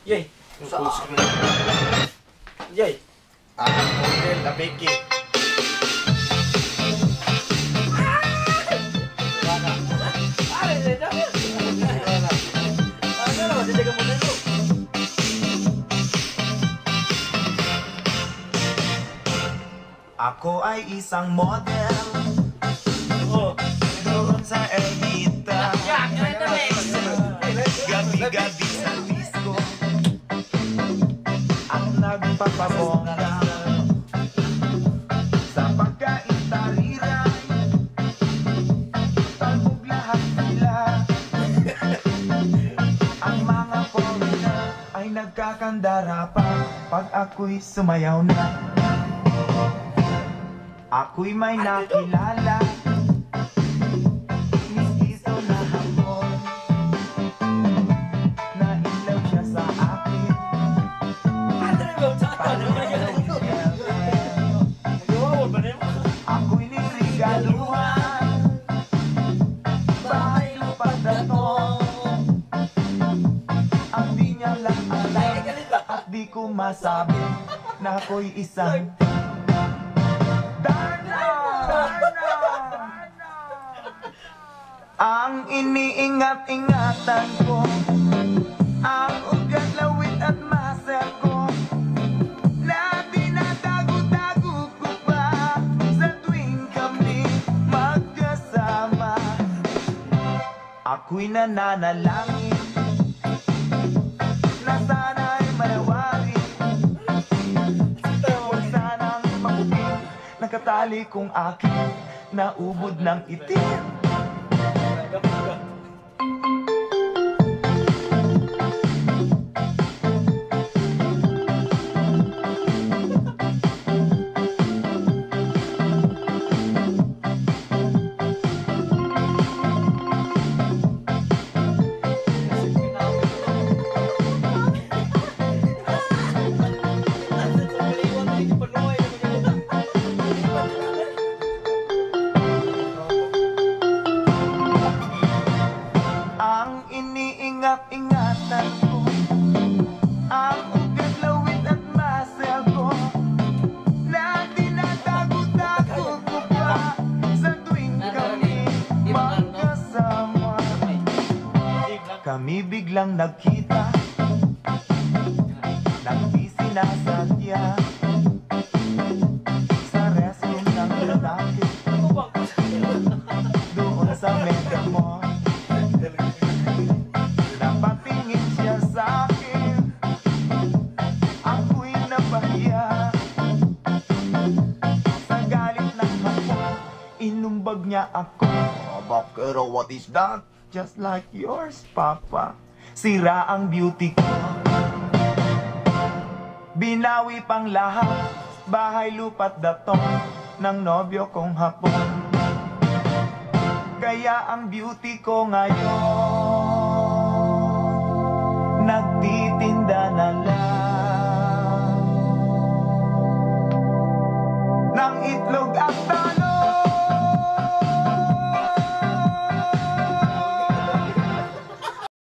Yay! Full screen. Yay! Model na Becky. Ako ay isang model doon sa Ermita. Gabi-gabi sa disco ang nagpapabongga sa pagkain tariray. Talbog lahat sila. Ang mga foreigner ay nagkakandara pa pag ako'y sumayaw na. Ako'y may nakilala, mistiso na hapon, na ilaw siya sa akin. Ako'y nirigaluhan, bahay lupa na to. Ang di niya lang alam at di ko masabi na ako'y isang ang iniingat-ingatan ko, ang ugat, lawit at muscle ko, na tinatago-tago ko pa sa tuwing kami magkasama. Ako'y nananalangin na sana'y manawari, huwag sanang makuting nakatali kong aking naubod ng itim. Ingatan ko, ang ugat, lawit at muscle ko, na tinatago-tago ko pa sa tuwing kami magkasama. Kami biglang nagkita nang di sinasadya sa restroom ng lalaki doon sa Mega Mall. Napatingin siya sa akin, ako'y napahiya. Sa galit ng hapon, inumbag niya ako. Bakero, what is that? Just like yours, Papa. Sira ang beauty ko. Binawi pang lahat, bahay lupa't datong ng nobyo kong hapon. Kaya ang beauty ko ngayon